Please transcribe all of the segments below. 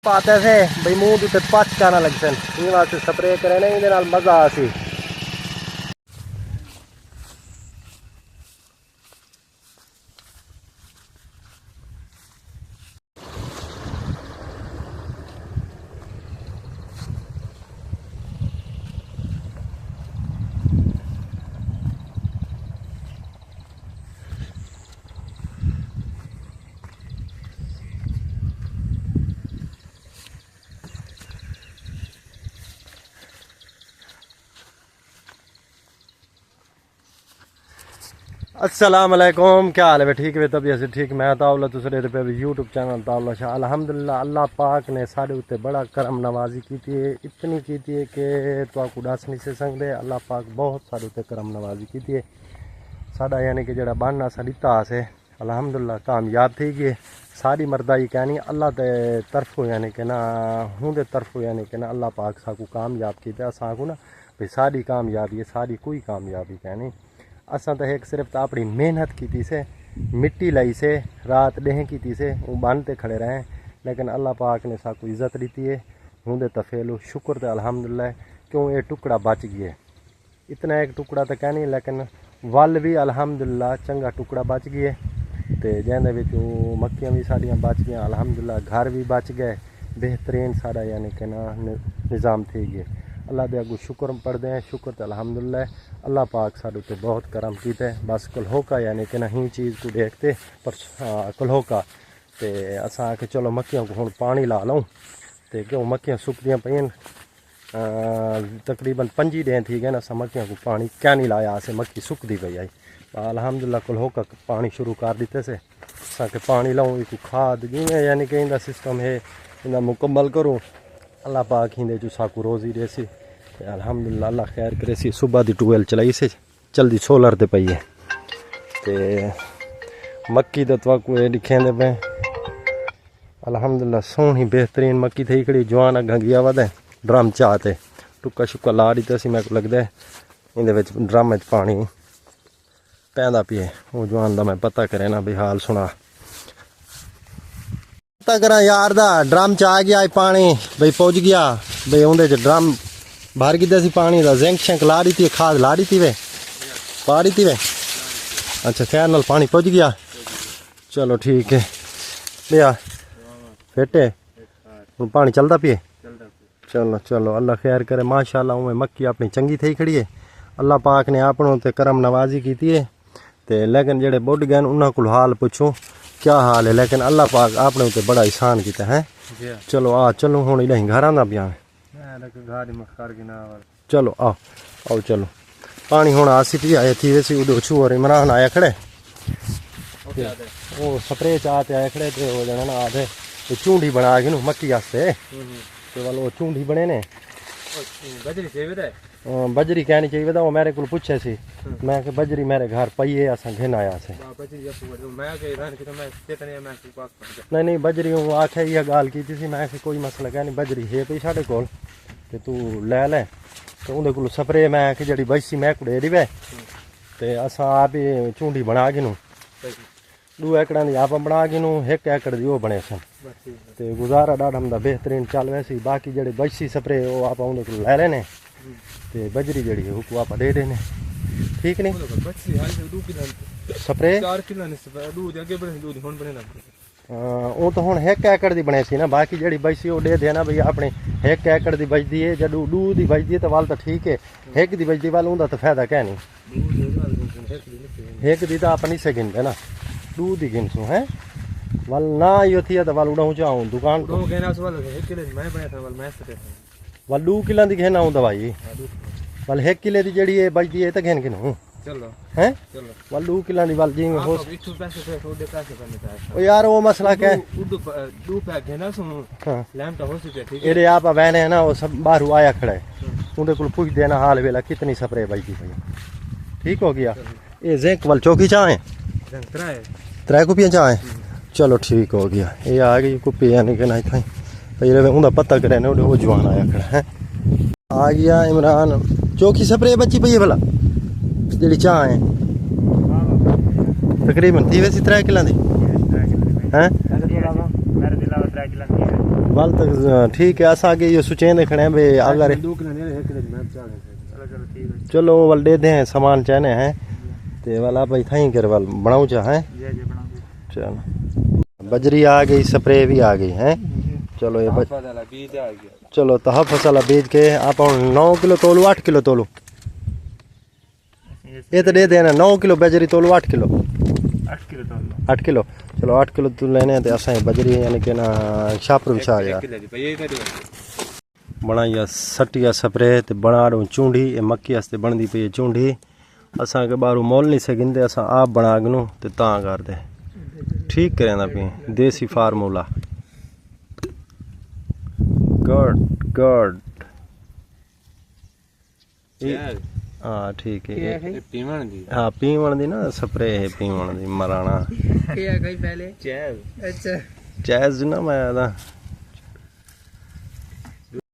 पाते थे भाई मूँह के पच जाना लग सन वास्ते स्प्रे करे ना ये मज़ा आसी। अस्सलाम वालेकुम, क्या हाल है? ठीक है तबीयत से ठीक। मैं ताउला दूसरे पे यूट्यूब चैनल ताउला शाह। अल्हम्दुलिल्लाह अल्लाह पाक ने साढ़े उत्ते बड़ा करम नवाजी की है, इतनी की है कि तो आपको दस नहीं से सकते। अल्लाह पाक बहुत साढ़े उत्ते करम नवाजी की है। साड़ा यानी कि जड़ा बनना साड़ी तास है अल्हम्दुलिल्लाह कामयाब थी गई। सारी मर्दाई कहनी अल्लाह के तरफों यानी कि ना हूँ दे तरफों यानी कि ना अल्लाह पाक साकू कामयाब किया। साकू ना भाई सारी कामयाबी है, सारी कोई कामयाबी कहनी असा तो एक सिर्फ तो अपनी मेहनत की से, मिट्टी लाई से, रात डेह की से, वो बनते खड़े रहे। लेकिन अल्लाह पाक ने साकू इज्जत दी है। हूँ दे तफेलू शुक्र तो अल्हम्दुलिल्लाह क्यों ये टुकड़ा बच गए। इतना एक टुकड़ा तो कहनी लेकिन वल भी अल्हम्दुलिल्लाह चंगा टुकड़ा बच गए। तो जिंदे मक्खियाँ भी साड़ियाँ बच गई अल्हम्दुलिल्लाह, घर भी बच गए, बेहतरीन सारा यानी कि ना निज़ाम थी गए। अल्लाह दे अगू शुक्र पढ़ते हैं। शुक्र तो अल्हम्दुलिल्लाह अल्लाह पाक साढ़े उत्ते बहुत करम किया है। बस कलहोका यानी कि ना ही चीज़ को देखते पर कलहोका तो असा आके चलो मक्खियों को हूँ पानी ला लूँ तो क्यों मक्खियाँ सुकदियाँ पईन तकरीबन 5 दिन थी गए ना। असा मक्खियों को पानी क्या नहीं लाया असे मक्खी सुकती पई आई। अल्हम्दुलिल्लाह कलहोका पानी शुरू कर दिते से असा पानी लाऊँ एक खाद जिमें यानी कि इनका सिस्टम है इन्हें मुकम्मल करूँ। अल्लाह पाक हिंदे जो साकू रोज़ी दे सी अल्हम्दुलिल्लाह अल्लाह खैर करे सी। सुबह दी ट्यूबवेल चलाई से जल्दी सोलर ते पई है तो मक्की तो तवाकू ये दिखेंदे पे अल्हम्दुलिल्लाह सोहनी बेहतरीन मक्की थी खड़ी जवान अगा गया वध ड्रम चाहते टुक्का शुक्का ला दिता सी। मैं को लगता है इहदे ड्रम पानी पैंदा पिए वो जवान का मैं पता करे ना भी हाल सुना पता करा यार दा ड्रम च आ गया पानी बई पहुँच गया बई उन्हें ड्रम भर गया सी पानी का जिंक शिंक ला दी थी खाद ला दी थी वे पा दी थी वे। अच्छा खैर नाल पानी पहुँच गया चलो ठीक है लिया फेटे हूँ पानी चलता पिए। चलो चलो अल्लाह खैर करे माशाल्लाह उमें मक्की अपनी चंगी थी खड़ी है। अल्लाह पाक ने अपनों ते करम नवाजी की है तो लेकिन जेडे बुढ़ गए उन्होंने को हाल पूछो क्या हाल है। लेकिन अल्लाह पाक अपने उत्ते बड़ा एहसान किया है। चलो आ चलो हूँ इलें घर का बयान चलो आओ आओ चलो पानी हूँ आसी पी आए थी वैसे उदो छू और इमरान आया खड़े वो स्प्रे चाहते आए खड़े थे वो जना ना आधे तो चूंडी बना के मक्की वास्ते तो वाल वो चूंडी बने ने बजरी कहनी चाहिए वो मेरे को पूछे सी मैं बजरी मेरे घर पई है असा घिन आया से नहीं नहीं बजरी आखे ये गाल की थी मैं कोई मसला कह नहीं बजरी है पई साढ़े कोल ते तू ले ले तो उन्हें को स्प्रे मैं कि जड़ी बसी मैं को दे दी वे ते असा आप ही चूंडी बना के 2 एकड़ की आप बना के 1 एकड़ की वो बने सन तो गुजारा डाढ़ा हमदा बेहतरीन चल वैसी। बाकी जड़े बसी स्प्रे वो आप उन्हें को ले लेने ते बजरी जड़ी है वो आप दे देने ठीक नहीं स्प्रे वो तो हूँ 1 एकड़ की बने सी ना। बाकी जड़ी बची वो दे देना भाई अपने 1 एकड़ की बजती है जो 2 की बजती है तो वाल तो ठीक है 1 की बजती वाल उनका तो फायदा क्या नहीं 1 की तो आप नहीं से गिनते ना 2 की गिनसू है वाल ना यो थी तो वाल उड़ाऊँ चाहूँ दुकान वाल 2 किलो की घेना हूँ दवाई वाल 1 किले की जड़ी है बजती है तो घेन गिनूँ हैं वाल 2 किलो की वाल जी हो यार वो मसला क्या है आप वैने है ना वो सब बाहर आया खड़ा है उनके को पूछ देना हाल वेला कितनी स्प्रे बजती भाई ठीक हो गया। ये जिंक वाल चौकी चाहे 3 कुपियाँ चाहे चलो ठीक हो गया। ये आ गई कुपी यानी कि नहीं था उनका पता करे ना वो जवान आया खड़ा है आ गया इमरान चौकी स्प्रे बची पई है भला जी चाह है तकरीबन थी वैसी 3 किलो की हैं वल तक ठीक है अस आगे ये सुचेंदे खड़े हैं बे अगर चलो वल दे दें सामान चाहने हैं ते वाला भाई थाई कर वल बनाऊं चाह है चलो बजरी आ गई स्प्रे भी आ गई है चलो ये बीज आ गया चलो तहफ़्फ़ुज़ वाला बीज के आप 9 किलो तोलू 8 किलो तोलू ये तो दे देना 9 किलो बजरी तोलू 8 किलो 8 किलो चलो 8 किलो तू लेने ते असां बजरी यानी कि ना छापर बिछा गया बनाइया सटिया स्प्रे ते बनाड़ू चूंडी ये मक्की वास्ते बनदी पई चूंडी असां के बाहरों मोल नहीं सकिंदे असां आप बना गनू ते तां करदे ठीक करेंदा पई देसी फार्मूला गुड हाँ ठीक है पीवण दी हाँ पीवण दी ना स्प्रे है पीवण दी मराना क्या कोई पहले चैज अच्छा चैज ना मैं दा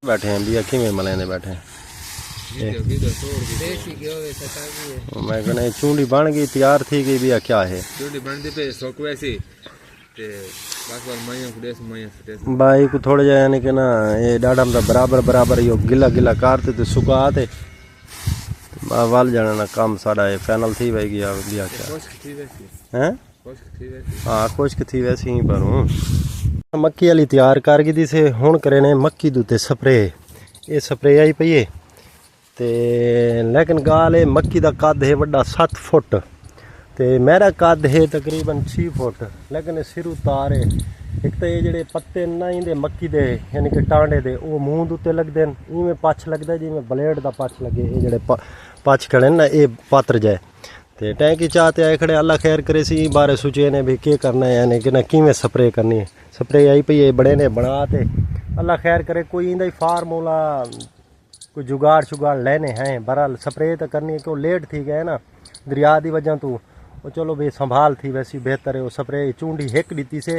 बैठे हैं बिया किवें मलेंदे बैठे मैं कहना चूंडी बन गई तैयार थी गई बिया क्या है चूंडी बनदी पे सोक वैसी ते भाई को थोड़ा जा यानी कि ना ये डाडा में बराबर बराबर यो गिला गिला करते ते सुकाते वाल जाना ना काम साड़ा है फाइनल थी भाई गया बिया क्या हैं हाँ खुश्क थी वैसे ही पर हूँ मक्की वाली तैयार कर गई से हुण करे ने मक्की दूते स्प्रे ये स्प्रे आई पई है ते लेकिन गाल है मक्की दा कद है वड्डा 7 फुट ते मेरा कद है तकरीबन 6 फुट लेकिन सिरू तार है एक तो ये जेडे पत्ते ना इंदे मक्की दे यानी कि टांडे दे वो मूंह दे उत्ते लगदे न इवें पछ लगदा जिवें ब्लेड दा पछ लगे ये जेडे पछ खड़े ना ये पात्र जाए ते टैंकी चाहते आए खड़े अल्लाह खैर करे सी बारे सोचे ने भी के करना है यानी कि ना किवें स्प्रे करनी है स्प्रे आई पई है बड़े ने बना ते अल्लाह खैर करे कोई इंदा ही फार्मूला कोई जुगाड़ शुगाड़ लेने हैं बहरहाल स्प्रे तो करनी है क्यों लेट थी गए ना दरिया की वजह तो वो चलो भाई संभाल थी वैसी बेहतर है वो स्प्रे चूंडी एक दी से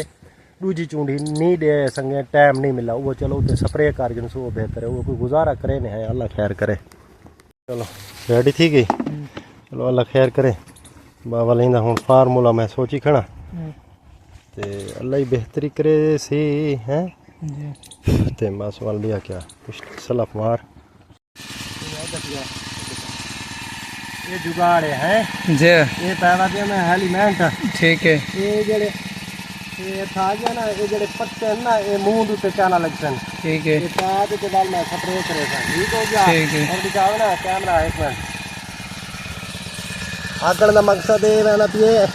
दूजी चूंडी नहीं दे संगे टाइम नहीं मिला वो चलो उसे स्प्रे कर जन सो बेहतर है वो कोई गुजारा करे नहीं है अल्लाह खैर करे चलो रेडी थी गई चलो अल्लाह खैर करे बाबा लेंदा हुण फार्मूला मैं सोची खड़ा ते अल्लाह ही बेहतरी करे सी हैं ते बस वाल लिया क्या कुछ सलफ मार ये जुगाड़ है जी ये पैदा दिया मैं हेलीमेंट ठीक है ये जड़े ये था गया ना ये जड़े पत्ते हैं ना ये मुंह दूते चाना लगते हैं ठीक है ये पैद के दाल में स्प्रे करेगा ठीक हो गया ठीक है और दिखाओ ना कैमरा एक मिनट आकड़ का मकसद ये रहना पिए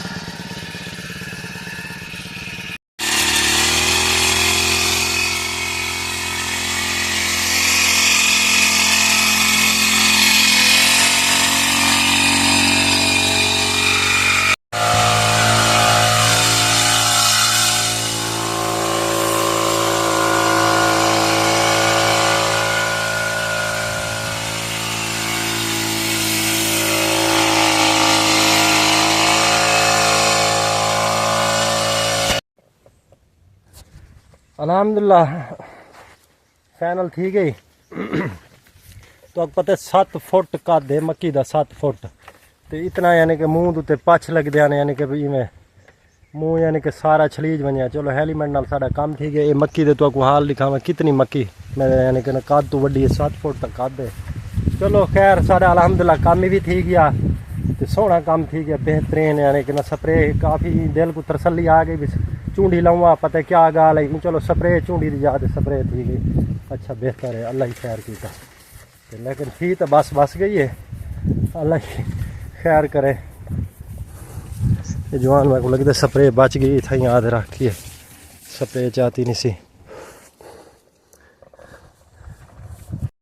अल्हम्दुलिल्लाह फाइनल थी गई तो अब पता 7 फुट का दे मक्की दा 7 फुट तो इतना यानी कि मुंह उत्ते पछ लगदे आने यानी कि भाई में मुंह यानी कि सारा छलीज बनिया चलो हेलीमेंट नाल साडा काम थी गया ये मक्की दे तो को हाल दिखावा कितनी मक्की मेरे यानी कि कद तो वड्डी 7 फुट तक कद है चलो खैर सारा अल्हम्दुलिल्लाह काम भी थी गया तो सोहना काम थी गया बेहतरीन यानी कि स्प्रे काफ़ी दिल को तसल्ली आ गई भी चूंडी लाऊंगा पता क्या गाल है चलो स्प्रे चूंडी दी याद स्प्रे थी गई अच्छा बेहतर है अल्लाह ही खैर किया लेकिन थी तो बस गई है अल्लाह ही खैर करे ये जवान मेरे को लगता स्प्रे बच गई था याद रखी है स्प्रे चाहती नहीं सी